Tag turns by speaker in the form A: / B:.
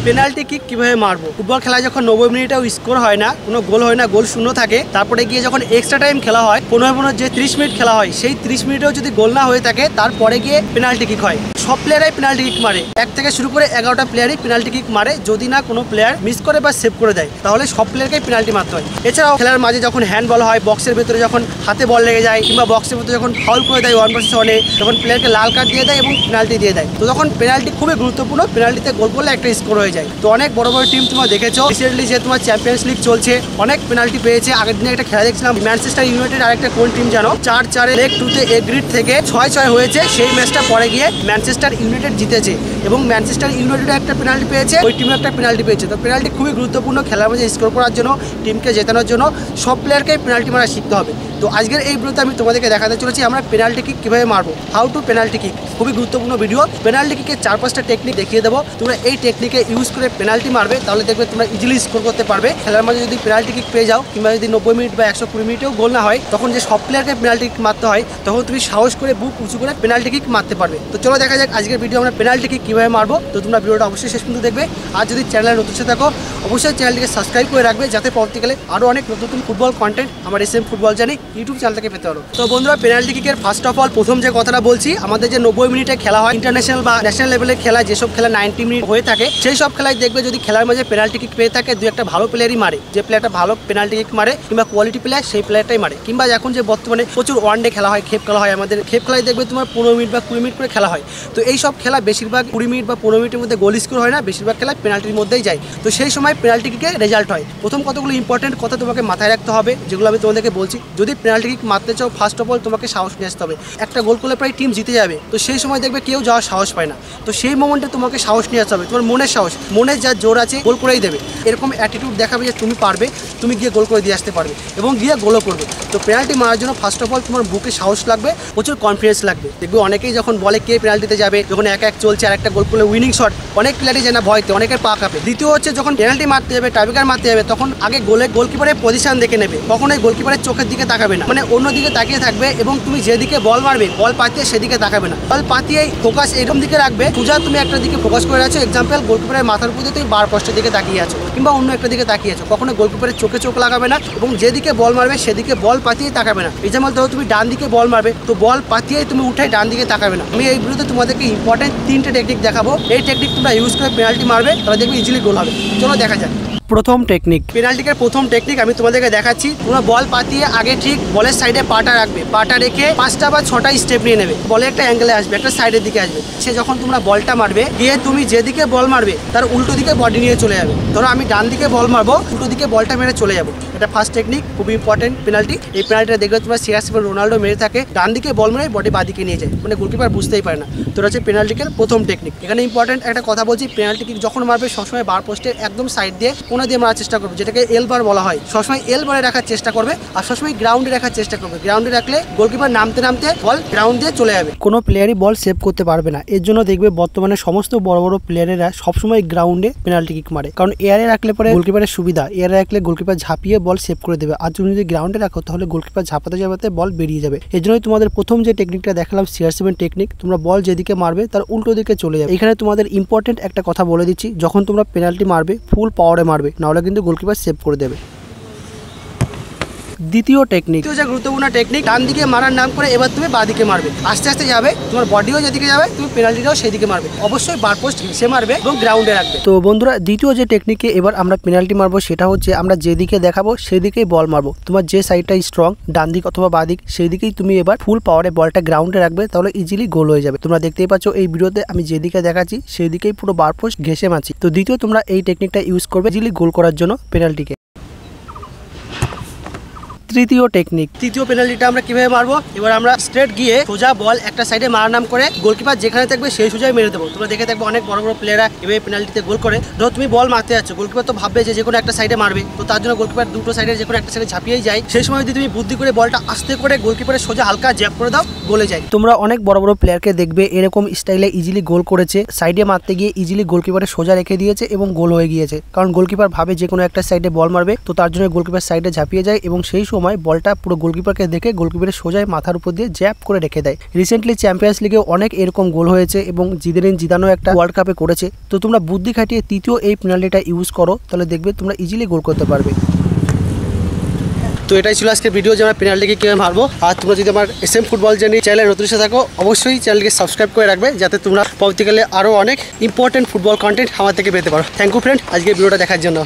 A: Penalty kick কিভাবে মারবো। Football খেলায় যখন 90 মিনিটেও স্কোর হয় না, কোনো গোল হয় না, গোল শূন্য থাকে, তারপরে গিয়ে যখন এক্সট্রা টাইম খেলা হয় 15 যে 30 মিনিট খেলা হয়, সেই 30 মিনিটেও যদি গোল না হয়ে থাকে তারপরে গিয়ে পেনাল্টি কিক হয়। সব প্লেয়ারাই পেনাল্টি কিক মারে, 1 থেকে শুরু করে 11টা প্লেয়ারই পেনাল্টি কিক মারে। যদি না কোনো প্লেয়ার মিস করে বা সেভ করে দেয় তাহলে সব প্লেয়ারকেই পেনাল্টি মারতে হয়। এছাড়াও খেলার মাঝে যখন হ্যান্ড বল হয়, বক্সের ভেতরে যখন হাতে বল লেগে যায় কিংবা বক্সের ভেতরে যখন ফাউল করে দেয় 1 ভার্সেস 1-এ, তখন প্লেয়ারকে লাল কার্ড দিয়ে দেয় এবং পেনাল্টি দিয়ে দেয়। তো তখন পেনাল্টি খুবই গুরুত্বপূর্ণ, পেনাল্টিতে গোল করলে একটা স্কোর হয়ে যায়। তো অনেক বড় বড় টিম তোমরা দেখেছো, রিসেন্টলি যে তোমার চ্যাম্পিয়ন্স লিগ চলছে, অনেক পেনাল্টি পেয়েছে। আগের দিনে একটা খেলা দেখছিলাম, ম্যানচেস্টার ইউনাইটেড আর একটা কোন টিম জানো 4-4 লেগ 2-তে এগ্রিড থেকে 6-6 হয়েছে। সেই ম্যাচটা পরে গিয়ে ম্যানচেস্টার ইউনাইটেড জিতেছে এবং ম্যানচেস্টার ইউনাইটেড একটা পেনাল্টি পেয়েছে, ওই টিমে একটা পেনাল্টি পেয়েছে। তো পেনাল্টি খুবই গুরুত্বপূর্ণ, খেলার মাঝে স্কোর করার জন্য, টিমকে জেতানোর জন্য সব প্লেয়ারকেই পেনাল্টি মারা শিখতে হবে। তো আজকের এই ভিডিওতে আমি তোমাদেরকে দেখাতে চলেছি আমরা পেনাল্টি কিক কীভাবে মারবো, হাউ টু পেনাল্টি কিক। খুবই গুরুত্বপূর্ণ ভিডিও। পেনাল্টি কিকের 4-5টা টেকনিক দেখিয়ে দেবো, তোমরা এই টেকনিকে ইউজ করে পেনাল্টি মারবে, তাহলে দেখবে তোমরা ইজিলি স্কোর করতে পারবে। খেলার মাঝে যদি পেনাল্টি কিক পেয়ে যাও কিংবা যদি 90 মিনিট বা 120 মিনিটেও গোল না হয়, তখন যে সব প্লেয়ারকে পেনাল্টি কিক মারতে হয়, তখন তুমি সাহস করে বুক উঁচু করে পেনাল্টি কিক মারতে পারবে। তো চলো দেখা যাক আজকের ভিডিও আমরা পেনাল্টি কিক কীভাবে মারবো। তো তোমরা ভিডিওটা অবশ্যই শেষ পর্যন্ত দেখবে। আর যদি চ্যানেলে নতুন সাথে থাকো অবশ্যই চ্যানেলটিকে সাবস্ক্রাইব করে রাখবে, যাতে পরবর্তীকালে আরও অনেক নতুন ফুটবল কন্টেন্ট আমার SM ফুটবল জানি ইউটিউব চ্যানেল থেকে পেতে পারো। তো বন্ধুরা, পেনাল্টি কিকের ফার্স্ট অফ অল প্রথম যে কথাটা বলছি, আমাদের যে 90 মিনিটে খেলা হয়, ইন্টারন্যাশনাল বা ন্যাশনাল লেভেলের খেলা, যেসব খেলা 90 মিনিট হয়ে থাকে, সেই সব খেলায় দেখবে যদি খেলার মাঝে পেনাল্টি কিক পেয়ে থাকে, দু একটা ভালো প্লেয়ারই মারে। যে প্লেয়ারটা ভালো পেনাল্টি কিক মারে কিংবা কোয়ালিটি প্লেয়ার, সেই প্লেয়ারটাই মারে। কিংবা এখন যে বর্তমানে প্রচুর ওয়ানডে খেলা হয়, খেপ খেলা হয়, আমাদের খেপ খেলায় দেখবে তোমার 15 মিনিট বা 20 মিনিট করে খেলা হয়। তো এই সব খেলা বেশিরভাগ 20 মিনিট বা 15 মিনিটের মধ্যে গোল স্কোর হয় না, বেশিরভাগ খেলা পেনাল্টির মধ্যেই যায়। তো সেই সময় পেনাল্টি কিকে রেজাল্ট হয়। প্রথম কতগুলো ইম্পর্টেন্ট কথা তোমাকে মাথায় রাখতে হবে, যেগুলো আমি তোমাদেরকে বলছি। যদি পেনাল্টি কিক মারতে চাও, ফার্স্ট অফ অল তোমাকে সাহস নিয়ে আসতে হবে। একটা গোল করলে প্রায় টিম জিতে যাবে, তো সেই সময় দেখবে কেউ যাওয়ার সাহস পায় না। তো সেই মোমেন্টে তোমাকে সাহস নিয়ে আসতে হবে, তোমার মনের সাহস, মনের যা জোর আছে গোল করেই দেবে, এরকম অ্যাটিটিউড দেখাবে যে তুমি পারবে, তুমি গিয়ে গোল করে দিয়ে আসতে পারবে এবং গিয়ে গোলও করবে। তো পেনাল্টি মারার জন্য ফার্স্ট অফ অল তোমার বুকে সাহস লাগবে, প্রচুর কনফিডেন্স লাগবে। দেখবে অনেকেই যখন বলে কে পেনাল্টিতে যাবে, যখন 1-1 চলছে আর একটা গোল করলে উইনিং শট, অনেক প্লেয়ারই যায় না ভয়তে, অনেকের পা কাঁপে। দ্বিতীয় হচ্ছে যখন পেনাল্টি মারতে যাবে, টাইব্রেকার মারতে যাবে, তখন আগে গোলকিপারের পজিশন দেখে নেবে, কখনোই গোলকিপারের চোখের দিকে তাকাবে না, মানে অন্য দিকে তাকিয়ে থাকবে এবং তুমি যেদিকে বল মারবে, বল পাতিয়ে সেদিকে তাকাবে না, বল পাতিয়ে ফোকাস এরকম দিকে রাখবে। সোজা তুমি একটা দিকে ফোকাস করে আছো, এক্সাম্পল গোলকিপারের মাথার উপর দিয়ে তুমি বার পোস্টের দিকে তাকিয়ে আছো কিংবা অন্য একটা দিকে তাকিয়ে আছো, কখনো গোলকিপারের চোখে চোখ লাগাবে না এবং যেদিকে বল মারবে সেদিকে বল পাতিয়ে তাকাবে না। এক্সাম্পল ধরো তুমি ডান দিকে বল মারবে, তো বল পাতিয়েই তুমি উঠে ডান দিকে তাকাবে না। আমি এই ভিডিওতে তোমাদেরকে ইম্পর্টেন্ট 3টে টেকনিক দেখাবো, এই টেকনিক তোমরা ইউজ করে পেনাল্টি মারবে, তাহলে দেখবে ইজিলি গোল হবে। চলো দেখা যাক। প্রথম টেকনিক, পেনাল্টিকের প্রথম টেকনিক আমি তোমাদেরকে দেখাচ্ছি। তোমরা বল পাতিয়ে আগে ঠিক বলের সাইডে পাটা রাখবে, পাটা রেখে 5টা বা 6টা স্টেপ নিয়ে নেবে। বলে একটা অ্যাঙ্গেলে আসবে, একটা সাইডের দিকে আসবে। সে যখন তোমরা বলটা মারবে, গিয়ে তুমি যেদিকে বল মারবে তার উল্টো দিকে বডি নিয়ে চলে যাবে। ধরো আমি ডান দিকে বল মারবো, উল্টো দিকে বলটা মেরে চলে যাবো। এটা ফার্স্ট টেকনিক, খুবই ইম্পর্টেন্ট পেনাল্টি। এই পেনাল্টিটা দেখবে তোমরা CR7 রোনাল্ডো মেরে থাকে, ডান দিকে বল মেরে বডি বাদিকে নিয়ে যায়, মানে গোলকিপার বুঝতেই পারে না। তো হচ্ছে পেনাল্টিকের প্রথম টেকনিক। এখানে ইম্পর্টেন্ট একটা কথা বলছি, পেনাল্টি কিক যখন মারবে সবসময় বার পোস্টের একদম সাইড দিয়ে, কোনা দিয়ে মারার চেষ্টা করবে, যেটাকে এল বার বলা হয়। সবসময় এল বারে রাখার চেষ্টা করবে আর সবসময় গ্রাউন্ডে রাখার চেষ্টা করবে। গ্রাউন্ডে রাখলে গোলকিপার নামতে নামতে বল গ্রাউন্ড দিয়ে চলে যাবে, কোনো প্লেয়ারই বল সেভ করতে পারবে না। এর জন্য দেখবে বর্তমানে সমস্ত বড় বড় প্লেয়ারেরা সবসময় গ্রাউন্ডে পেনাল্টি কিক মারে, কারণ এয়ারে রাখলে পরে গোলকিপারের সুবিধা, এয়ারে রাখলে গোলকিপার ঝাঁপিয়ে বল সেভ করে দেবে। আর তুমি যদি গ্রাউন্ডে রাখো তাহলে গোলকিপার ঝাঁপাতে ঝাঁপাতে বল বেরিয়ে যাবে। এর জন্যই তোমাদের প্রথম যে টেকনিকটা দেখালাম CR7 টেকনিক, তোমরা বল যেদিকে মারবে তার উল্টো দিকে চলে যাবে। এখানে তোমাদের ইম্পর্টেন্ট একটা কথা বলে দিচ্ছি, যখন তোমরা পেনাল্টি মারবে ফুল পাওয়ারে মারবে, নাহলে কিন্তু গোলকিপার সেভ করে দেবে। দ্বিতীয় টেকনিক, যে গুরুত্বপূর্ণ টেকনিক, ডান দিকে মারার নাম করে এবার তুমি বাঁ দিকে মারবে, আস্তে আস্তে যাবে, তোমার বডিও যেদিকে যাবে তুমি পেনাল্টিটাও সেদিকে মারবে। অবশ্যই বার পোস্ট ঘেঁষে মারবে এবং গ্রাউন্ডে রাখবে। তো বন্ধুরা, দ্বিতীয় যে টেকনিকে এবার আমরা পেনাল্টি মারবো সেটা হচ্ছে আমরা যেদিকে দেখাবো সেদিকেই বল মারবো। তোমার যে সাইডটা স্ট্রং, ডান দিক অথবা বাঁ দিক, সেই দিকেই তুমি এবার ফুল পাওয়ারে বলটা গ্রাউন্ডে রাখবে, তাহলে ইজিলি গোল হয়ে যাবে। তোমরা দেখতেই পাচ্ছ এই ভিডিওতে আমি যেদিকে দেখাচ্ছি সেই দিকেই পুরো বার পোস্ট ঘেঁষে মারছি। তো দ্বিতীয় তোমরা এই টেকনিকটা ইউজ করবে ইজিলি গোল করার জন্য পেনাল্টিকে। তৃতীয় টেকনিক, তৃতীয় পেনাল্টিটা আমরা কিভাবে মারবো, এবার আমরা স্ট্রেট গিয়ে সোজা বল একটা সাইডে মারার নাম করে গোলকিপার যেখানে থাকবে সেই সোজাই মেরে দেবো। তোমরা দেখে থাকবে অনেক বড় বড় প্লেয়াররা এভাবে পেনাল্টিতে গোল করে। ধরো তুমি বল মারতে যাচ্ছ, গোলকিপার তো ভাববে যে কোনো একটা সাইডে মারবে, তো তার জন্য গোলকিপার দুটো সাইডে যে কোনো একটা সাইডে ঝাঁপিয়েই যায়। সেই সময় যদি তুমি বুদ্ধি করে বলটা আস্তে করে গোলকিপারের সোজা হালকা জ্যাপ করে দাও, গোলে যায়। তোমরা অনেক বড় বড় প্লেয়ারকে দেখবে এরকম স্টাইলে ইজিলি গোল করেছে, সাইডে মারতে গিয়ে ইজিলি গোলকিপারের সোজা রেখে দিয়েছে এবং গোল হয়ে গিয়েছে। কারণ গোলকিপার ভাবে যে কোনো একটা সাইডে বল মারবে, তো তার জন্য গোলকিপার সাইডে ঝাঁপিয়ে যায় এবং সেই সময় সময় বলটা পুরো গোলকিপারকে দেখে গোলকিপারের সোজাই মাথার উপর দিয়ে জ্যাপ করে রেখে দেয়। রিসেন্টলি চ্যাম্পিয়ন্স লিগে অনেক এরকম গোল হয়েছে এবং জিদানও একটা ওয়ার্ল্ড কাপে করেছে। তো তোমরা বুদ্ধি খাটিয়ে তৃতীয় এই পেনাল্টিটা ইউজ করো, তাহলে দেখবে তোমরা ইজিলি গোল করতে পারবে। তো এটাই ছিল আজকে ভিডিও যে আমরা পেনাল্টিকে কীভাবে মারবো। আর তোমরা যদি আমার SM ফুটবল জার্নি চ্যানেলে নতুন এসে থাকো, অবশ্যই চ্যানেলকে সাবস্ক্রাইব করে রাখবে, যাতে তোমরা পরবর্তীকালে আরও অনেক ইম্পর্টেন্ট ফুটবল কন্টেন্ট আমার থেকে পেতে পারো। থ্যাংক ইউ ফ্রেন্ড আজকে ভিডিওটা দেখার জন্য।